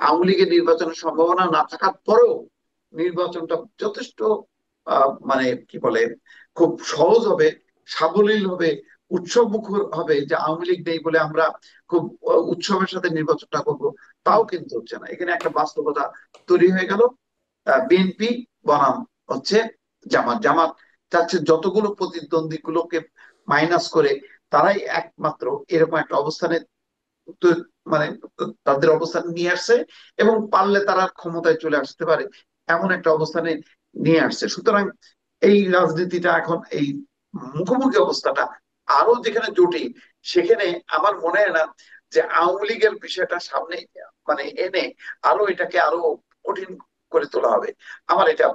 আওয়ামী লীগের নির্বাচনের সম্ভাবনা না থাকার পরেও নির্বাচনটা যথেষ্ট মানে কি বলে, খুব সহজ হবে, সাবলীল হবে, উৎসব মুখর হবে, যে আওয়ামী লীগ নেই বলে আমরা খুব উৎসবের সাথে নির্বাচনটা করবো, তাও কিন্তু হচ্ছে না। এখানে একটা বাস্তবতা তৈরি হয়ে গেল। বিএনপি বনাম হচ্ছে জামাত, জামাত চাচ্ছে যতগুলো প্রতিদ্বন্দ্বী গুলোকে মাইনাস করে তারাই একমাত্র এরকম একটা অবস্থানে মানে তাদের অবস্থান নিয়ে আসছে, এবং পারলে তারা ক্ষমতায় চলে আসতে পারে এমন একটা অবস্থানে নিয়ে আসছে। সুতরাং এই রাজনীতিটা এখন, এই মুখোমুখি অবস্থাটা আরো যেখানে জটিল, সেখানে আমার মনে হয় না যে আওয়ামী লীগের বিষয়টা সামনে মানে এনে আরো এটাকে আরো কঠিন করে তোলা হবে, আমার এটা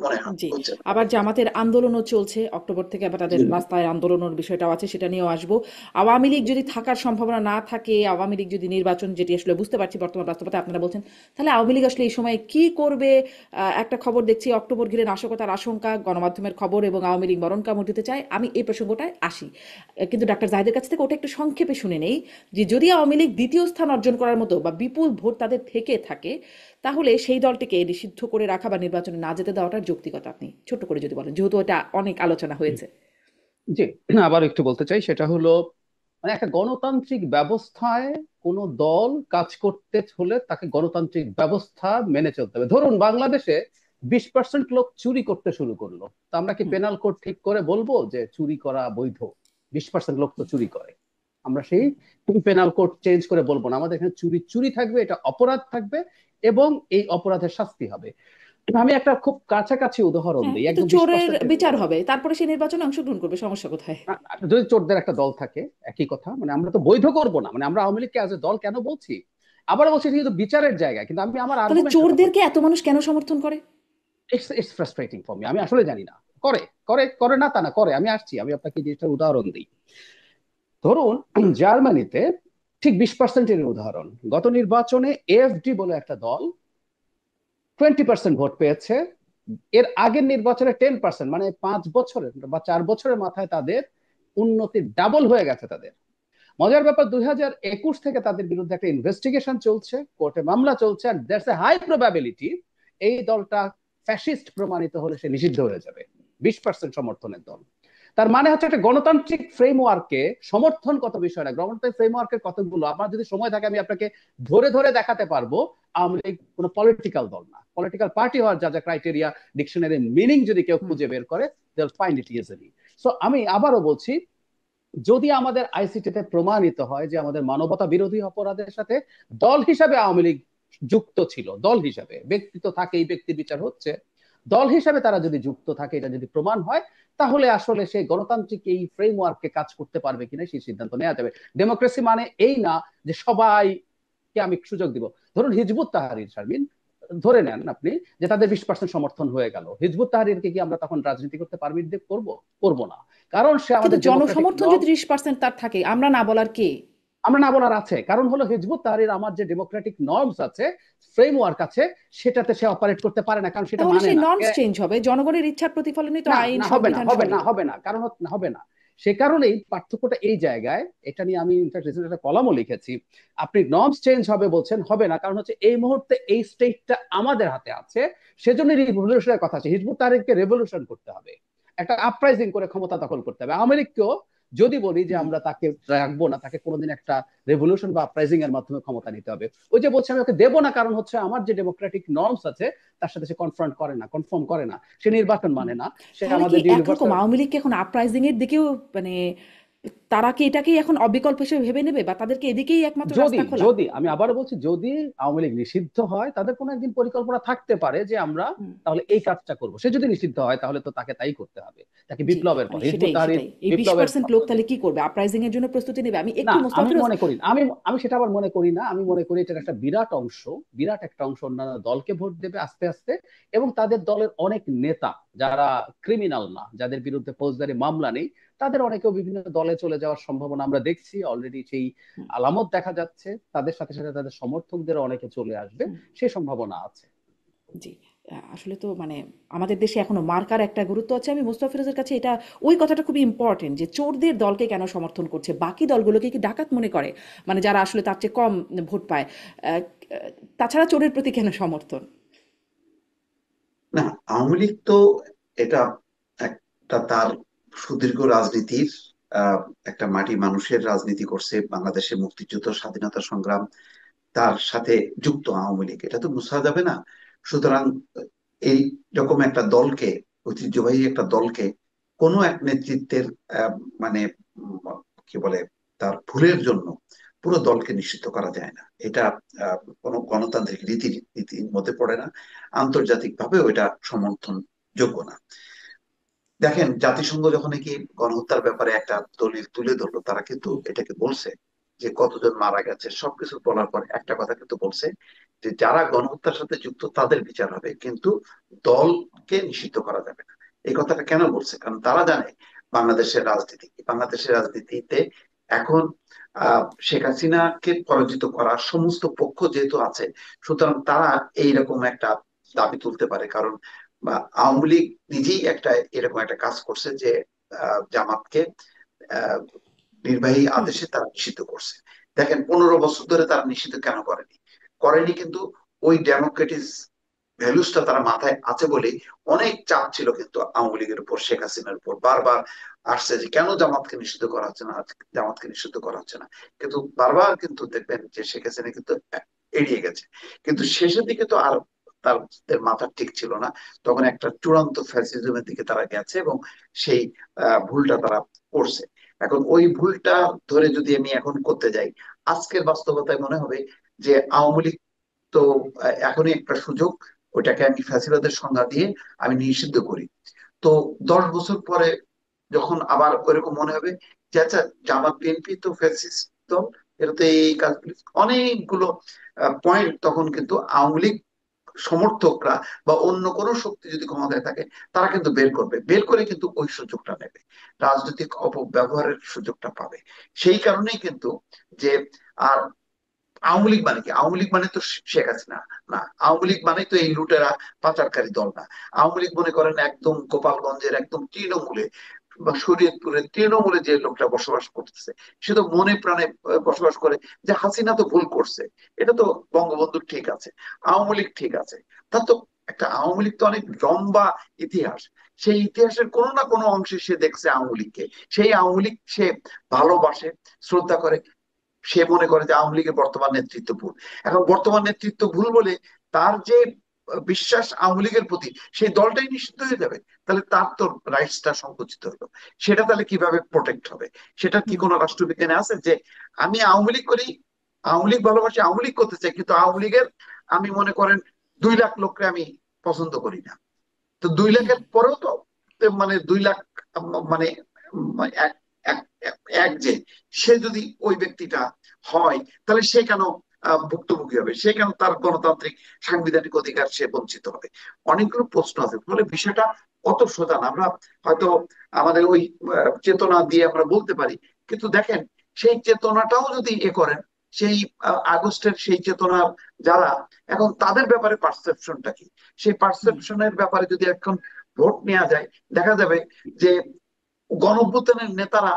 মনে হয়, জি। বুঝছেন? আবার জামাতের আন্দোলনও চলছে। অক্টোবর থেকে আবার তাদের রাস্তায় আন্দোলনের বিষয়টাও আছে, সেটা নিয়েও আসবো। আওয়ামী লীগ যদি থাকার সম্ভাবনা না থাকে, আওয়ামী লীগ যদি নির্বাচন, যেটি আসলে বুঝতে পারছি বর্তমান বাস্তবতায় আপনারা বলছেন, তাহলে আওয়ামী লীগ আসলে এই সময় কি করবে? একটা খবর দেখছি অক্টোবর ঘিরে নাশকতার আশঙ্কা, গণমাধ্যমের খবর, এবং আওয়ামী লীগ মরণ কামড় দিতে চায়। আমি এই প্রসঙ্গটায় আসি। কিন্তু ডাক্তার জাহিদের কাছ থেকে ওটা একটু সংক্ষেপে শুনে নেই, যে যদি আওয়ামী লীগ দ্বিতীয় স্থান অর্জন করার মতো বা বিপুল ভোট তাদের থেকে থাকে, তাহলে সেই দলটিকে নিষিদ্ধ করে রাখা বা নির্বাচনে না যেতে দেওয়াটার যৌক্তিকতা আপনি ছোট করে যদি বলেন, যেহেতু এটা অনেক আলোচনা হয়েছে। জি, আবার একটু বলতে চাই, সেটা হলো মানে একটা গণতান্ত্রিক ব্যবস্থায় কোন দল কাজ করতে হলে তাকে গণতান্ত্রিক ব্যবস্থা মেনে চলতে হবে। ধরুন বাংলাদেশে 20% লোক চুরি করতে শুরু করলো, তো আমরা কি হুম। পেনাল কোড ঠিক করে বলবো যে চুরি করা বৈধ? 20% লোক তো চুরি করে, আমরা সেই পেনাল কোড চেঞ্জ করে বলবো না। আমাদের এখানে চুরি চুরি থাকবে, এটা অপরাধ থাকবে, এবং এই অপরাধের শাস্তি হবে। আমি একটা খুব কাছাকাছি উদাহরণ হ্যাঁ, দিই, কিন্তু একদম বিশ চোরের পার্সেন্টের বিচার হবে, তারপরে সে নির্বাচনে অংশগ্রহণ করবে, সমস্যা কোথায়? যদি চোরদের একটা দল থাকে, একই কথা। মানে আমরা তো বৈধ করব না, মানে আমরা আওয়ামী লীগকে আজ দল কেন বলছি, আবার বলছি এটা কিন্তু বিচারের জায়গা, কিন্তু আমি আমার তাহলে আর্গুমেন্টের কথা চোরদেরকে এত মানুষ কেন সমর্থন করে? ইটস ফ্রাস্ট্রেটিং ফর মি, আমি আসলে জানি না। করে করে করে না তা না, করে। আমি আসছি, আমি আপনাকে জিনিসটার উদাহরণ দিই। ধরুন জার্মানিতে ঠিক 20%-এর উদাহরণ, গত নির্বাচনে এএফডি বলে একটা দল 20% ভোট পেয়েছে। এর আগের নির্বাচনে 10%, মানে 5 বছরের বা 4 বছরের মাথায় তাদের উন্নতি ডাবল হয়ে গেছে তাদের। মজার ব্যাপার, 2021 থেকে তাদের বিরুদ্ধে একটা ইনভেস্টিগেশন চলছে, কোর্টে মামলা চলছে, আর দ্যাটস এ হাই প্রবাবিলিটি এই দলটা ফ্যাসিস্ট প্রমাণিত হলে সে নিষিদ্ধ হয়ে যাবে। 20% সমর্থনের দল। তার মানে হচ্ছে একটা গণতান্ত্রিক ফ্রেমওয়ার্ককে সমর্থন কত বিষয় না, গণতান্ত্রিক ফ্রেমওয়ার্কের কতগুলো, আমার যদি সময় থাকে আমি আপনাকে ধরে ধরে দেখাতে পারবো। আওয়ামী লীগ কোনো পলিটিক্যাল দল না, পলিটিক্যাল পার্টি হওয়ার যা যা ক্রাইটেরিয়া, ডিকশনারি মিনিং যদি কেউ হুম। খুঁজে বের করে, they will find it easily. So আমি আবারও বলছি, যদি আমাদের আইসিটিতে প্রমাণিত হয় যে আমাদের মানবতা বিরোধী অপরাধের সাথে দল হিসাবে আওয়ামী লীগ যুক্ত ছিল, দল হিসাবে, ব্যক্তি তো থাকেই, ব্যক্তির বিচার হচ্ছে, দল হিসাবে তারা যদি যুক্ত থাকে, এটা যদি প্রমাণ হয়, তাহলে আসলে সেই গণতান্ত্রিক এই ফ্রেমওয়ার্ককে কাজ করতে পারবে কিনা সেই সিদ্ধান্ত নেওয়া যাবে। ডেমোক্রেসি মানে এই না যে সবাইকে আমি সুযোগ দিব। ধরুন হিজবুত তাহরির, শারমিন, ধরে নেন আপনি যে তাদের 20% সমর্থন হয়ে গেল, হিজবুত তাহরিরকে কি আমরা তখন রাজনীতি করতে পারমিট করবো? করবো না, কারণ সে কিন্তু আমাদের ডেমোক্রেটিক জনসমর্থন নর্ম। যদি 30% তার থাকে, আমরা না বলার কে? আমরা না বলার আছে, কারণ হলো হিজবুত তাহরির আমার যে ডেমোক্রেটিক নর্মস আছে, ফ্রেমওয়ার্ক আছে, সেটাতে সে অপারেট করতে পারে না, কারণ সেটা তাহলে মানে সেই না। নর্মস চেঞ্জ হবে, জনগণের ইচ্ছার প্রতিফলনই তো না আইন না, হবে না, সংবিধান হবে না, সবই। হবে না, কারণ হবে না। সে কারণেই পার্থক্যটা এই জায়গায়, এটা নিয়ে আমি ইনফ্যাক্ট রিসেন্ট একটা কলামও লিখেছি। আপনি নর্মস চেঞ্জ হবে বলছেন, হবে না, কারণ হচ্ছে এই মুহূর্তে এই স্টেটটা আমাদের হাতে আছে, সেজন্য রিভলিউশনের কথা আছে। হিজবুত তাহরিরকে রেভলিউশন করতে হবে, একটা আপরাইজিং করে ক্ষমতা দখল করতে হবে। আওয়ামী লীগকেও যদি বলি যে হুম। আমরা তাকে রাখবো না, তাকে কোনোদিন একটা রেভলিউশন বা আপরাইজিং এর মাধ্যমে ক্ষমতা নিতে হবে। ওই যে বলছি আমি ওকে দেবো না, কারণ হচ্ছে আমার যে ডেমোক্রেটিক নর্মস আছে তার সাথে সে কনফ্রন্ট করে না, কনফর্ম করে না, সে নির্বাচন হুম। মানে না, সে তাহলে কি আমাদের যে একরকম ইউনিভার্সাল। আওয়ামী লীগ কি এখন আপরাইজিং এর দিকেও, মানে তারা কি এটাকেই এখন অবিকল্প হিসেবে ভেবে নেবে, বা তাদেরকে এদিকেই একমাত্র যদি রাস্তা খোলা? যদি আমি আবারও বলছি, যদি আওয়ামী লীগ নিষিদ্ধ হয়, তাদের কোনো একদিন পরিকল্পনা থাকতে পারে যে আমরা হুম। তাহলে এই কাজটা করবো। সে যদি নিষিদ্ধ হয় তাহলে তো তাকে তাই করতে হবে, তাকে জি, বিপ্লবের পর মানে হিজবুত সেটাই তাহরির সেটাই এই বিশ বিপ্লবের পার্সেন্ট পর লোক যদি। তাহলে কি করবে? আপরাইজিং এর জন্য প্রস্তুতি নেবে? আমি না, একটু মোস্তফা আমি ফিরোজ। মনে করি না, আমি সেটা আবার মনে করি না। আমি মনে করি এটার একটা বিরাট অংশ, বিরাট একটা অংশ অন্যান্য দলকে ভোট দেবে আস্তে আস্তে, এবং তাদের দলের অনেক নেতা যারা ক্রিমিনাল না, যাদের বিরুদ্ধে ফৌজদারি মামলা নেই, তাদের অনেকেও বিভিন্ন দলে চলে যাওয়ার সম্ভাবনা আমরা দেখছি অলরেডি, সেই হুম। আলামত দেখা যাচ্ছে। তাদের সাথে সাথে তাদের সমর্থকদের অনেকে চলে আসবে, হুম। সেই সম্ভাবনা আছে। জি। আসলে তো মানে আমাদের দেশে এখনো মার্কার একটা গুরুত্ব আছে। আমি মোস্তফা ফিরোজের কাছে এটা, ওই কথাটা খুবই ইম্পর্টেন্ট, যে চোরদের দলকে কেন সমর্থন করছে, বাকি দলগুলোকে কি ডাকাত মনে করে, মানে যারা আসলে তার চেয়ে কম ভোট পায়। তাছাড়া চোরের প্রতি কেন সমর্থন? না, আওয়ামী লীগ তো এটা একটা তার সুদীর্ঘ রাজনীতির আহ, একটা মাটি মানুষের রাজনীতি করছে, বাংলাদেশের মুক্তিযুদ্ধ স্বাধীনতা সংগ্রাম তার সাথে যুক্ত আওয়ামী লীগ, এটা তো বোঝা যাবে না। সুতরাং এই রকম একটা দলকে, ঐতিহ্যবাহী একটা দলকে কোনো এক নেতৃত্বের আহ, মানে উম, কি বলে, তার ভুলের জন্য পুরো দলকে নিষিদ্ধ করা যায় না। এটা কোনো গণতান্ত্রিক রীতির মধ্যে পড়ে না, আন্তর্জাতিক ভাবেও এটা সমর্থন যোগ্য না। দেখেন, জাতিসংঘ যখন নাকি গণহত্যার ব্যাপারে একটা দলিল তুলে ধরলো, তারা কিন্তু হুম, এটাকে বলছে যে কতজন মারা গেছে সবকিছু বলার পর একটা কথা কিন্তু বলছে যে যারা গণহত্যার সাথে যুক্ত তাদের বিচার হবে, কিন্তু দলকে নিষিদ্ধ করা যাবে না। এই কথাটা কেন বলছে? কারণ তারা জানে বাংলাদেশের রাজনীতি কি। বাংলাদেশের রাজনীতিতে এখন শেখ হাসিনাকে পরাজিত করার সমস্ত পক্ষ যেহেতু আছে, সুতরাং তারা এইরকম একটা দাবি তুলতে পারে। কারণ আওয়ামী লীগ নিজেই একটা এরকম একটা কাজ করছে যে জামাতকে আহ, নির্বাহী হুম, আদেশে তারা নিষিদ্ধ করছে। দেখেন, 15 বছর ধরে তারা নিষিদ্ধ কেন করেনি? করেনি কিন্তু ওই ডেমোক্রেটিক ভ্যালুসটা তারা মাথায় আছে বলেই অনেক চাপ ছিল কিন্তু আওয়ামী লীগের উপর, শেখ হাসিনার উপর বারবার আসছে যে কেন জামাতকে নিষিদ্ধ করা হচ্ছে না, জামাতকে নিষিদ্ধ করা হচ্ছে না। কিন্তু বারবার কিন্তু দেখবেন যে শেখ হাসিনা কিন্তু এড়িয়ে গেছে। কিন্তু শেষের দিকে তো আর তাদের মাথা ঠিক ছিল না, তখন একটা চূড়ান্ত ফ্যাসিজমের দিকে তারা গেছে এবং সেই ভুলটা তারা করছে। এখন ওই ভুলটা ধরে যদি আমি এখন করতে যাই, আজকের বাস্তবতায় মনে হবে যে আওয়ামী লীগ তো এখনই একটা সুযোগ, ওটাকে আমি ফ্যাসিবাদের সংজ্ঞা দিয়ে আমি নিষিদ্ধ করি। তো 10 বছর পরে যখন আবার ওইরকম মনে হবে যে আচ্ছা, জামাত বিএনপি তো ফ্যাসিস্ট দল, এটা তো এই কাজগুলি অনেকগুলো পয়েন্ট, তখন কিন্তু আওয়ামী লীগ সমর্থকরা বা অন্য কোনো শক্তি যদি ক্ষমতায় থাকে, তারা কিন্তু বের করবে, বের করে কিন্তু ওই সুযোগটা নেবে, রাজনৈতিক অপব্যবহারের সুযোগটা পাবে। সেই কারণেই কিন্তু যে আর আওয়ামী লীগ মানে কি? আওয়ামী লীগ মানে তো শেখ হাসিনা না। আওয়ামী লীগ মানে তো এই লুটেরা পাচারকারী দল না। আওয়ামী লীগ মনে করেন একদম গোপালগঞ্জের একদম তৃণমূলে বা শরীয়তপুরের তৃণমূলে যে লোকটা বসবাস করতেছে, সে তো মনে প্রাণে বসবাস করে যে হাসিনা তো ভুল করছে, এটা তো বঙ্গবন্ধু ঠিক আছে, আওয়ামী লীগ ঠিক আছে। তার তো একটা আওয়ামী লীগ তো অনেক লম্বা ইতিহাস, সেই ইতিহাসের কোনো না কোনো অংশে সে দেখছে আওয়ামী লীগকে, সেই আওয়ামী লীগ সে ভালোবাসে, শ্রদ্ধা করে। সে মনে করে যে আওয়ামী লীগের বর্তমান নেতৃত্ব ভুল। এখন বর্তমান নেতৃত্ব ভুল বলে তার যে বিশ্বাস আওয়ামী লীগের প্রতি, সেই দলটাই নিষিদ্ধ হয়ে যাবে, তাহলে তার তো রাইটসটা সংকুচিত হলো। সেটা তাহলে কিভাবে প্রোটেক্ট হবে? সেটা কি হুম, কোনো রাষ্ট্রবিজ্ঞানে আছে যে আমি আওয়ামী লীগ করি, আওয়ামী লীগ ভালোবাসি, আওয়ামী লীগ করতে চাই, কিন্তু আওয়ামী লীগের আমি মনে করেন 2 লাখ লোককে আমি পছন্দ করি না। তো 2 লাখের পরেও তো মানে 2 লাখ মানে এক এক এক যে সে যদি ওই ব্যক্তিটা হয়, তাহলে সে কেন ভুক্তভোগী হবে? সে কেন তার গণতান্ত্রিক সাংবিধানিক অধিকার সে বঞ্চিত হবে? অনেকগুলো প্রশ্ন আছে, ফলে বিষয়টা অত সোজা না। আমরা হয়তো আমাদের ওই চেতনা দিয়ে আমরা বলতে পারি, কিন্তু দেখেন, সেই চেতনাটাও যদি করেন, সেই আগস্টের সেই চেতনা যারা, এখন তাদের ব্যাপারে পারসেপশনটা কি? সেই হুম। পারসেপশনের ব্যাপারে যদি এখন ভোট নেওয়া যায়, দেখা যাবে যে গণঅভ্যুত্থানের নেতারা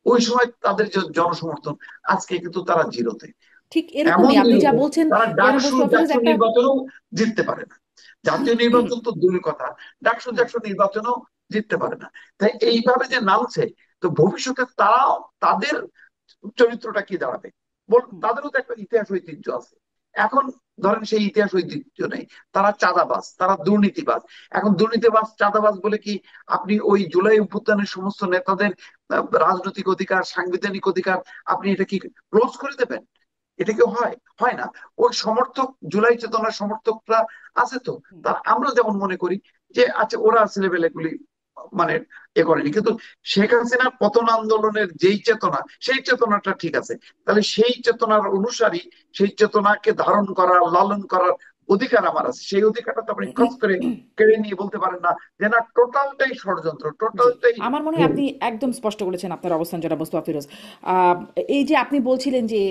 ওই সময় তাদের যে জনসমর্থন, আজকে কিন্তু তারা জিরোতে। ঠিক এমন এরকমই আপনি যা জিরোতে বলছেন তারা যেন ডাকসু মোস্তফা ফিরোজ জাকসু একটা নির্বাচনেও জিততে পারে না। জাতীয় নির্বাচন তো দূরের কথা, ডাকসু হুম, জাকসু নির্বাচনেও জিততে পারে না। তাই এইভাবে যে নামছে, তো ভবিষ্যতে তারাও তাদের চরিত্রটা কি দাঁড়াবে? হুম, তাদেরও তো একটা ইতিহাস ঐতিহ্য আছে। এখন ধরেন সেই ইতিহাস ঐতিহ্য নেই, তারা চাঁদাবাজ, তারা দুর্নীতিবাজ। এখন দুর্নীতিবাজ চাঁদাবাজ বলে কি আপনি ওই জুলাই অভ্যুত্থানের সমস্ত নেতাদের রাজনৈতিক অধিকার, সাংবিধানিক অধিকার, আপনি এটা কি ক্লোজ করে দেবেন? এটা কি হয়? হয় না। ওই সমর্থক, জুলাই চেতনার সমর্থকরা আছে তো, হুম। তা আমরা যেমন মনে করি যে আচ্ছা ওরা ছেলেবেলে এগুলি মানে করেনি, কিন্তু শেখ হাসিনার পতন আন্দোলনের যেই চেতনা, সেই চেতনাটা ঠিক আছে, তাহলে সেই চেতনার অনুসারী, সেই চেতনাকে ধারণ করার, লালন করার অধিকার আমার আছে। সেই অধিকারটা তো আপনি খরচ করে কেড়ে নিয়ে বলতে পারেন না যে না, টোটালটাই ষড়যন্ত্র, জি, টোটালটাই আমার মনে হয় ভুল। আপনি একদম স্পষ্ট করেছেন আপনার অবস্থান, জনাব মোস্তফা ফিরোজ। আহ, এই যে আপনি বলছিলেন যে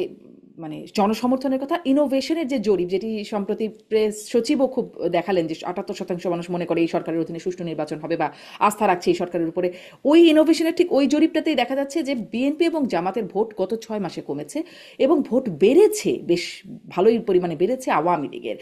মানে জনসমর্থনের কথা, ইনোভেশনের যে জরিপ, যেটি সম্প্রতি প্রেস সচিবও খুব দেখালেন যে 78% মানুষ মনে করে এই সরকারের অধীনে সুষ্ঠু নির্বাচন হবে বা আস্থা রাখছে এই সরকারের উপরে, ওই ইনোভেশনের ঠিক ওই জরিপটাতেই দেখা যাচ্ছে যে বিএনপি এবং জামাতের ভোট গত 6 মাসে কমেছে এবং ভোট বেড়েছে, বেশ ভালোই পরিমাণে বেড়েছে আওয়ামী লীগের।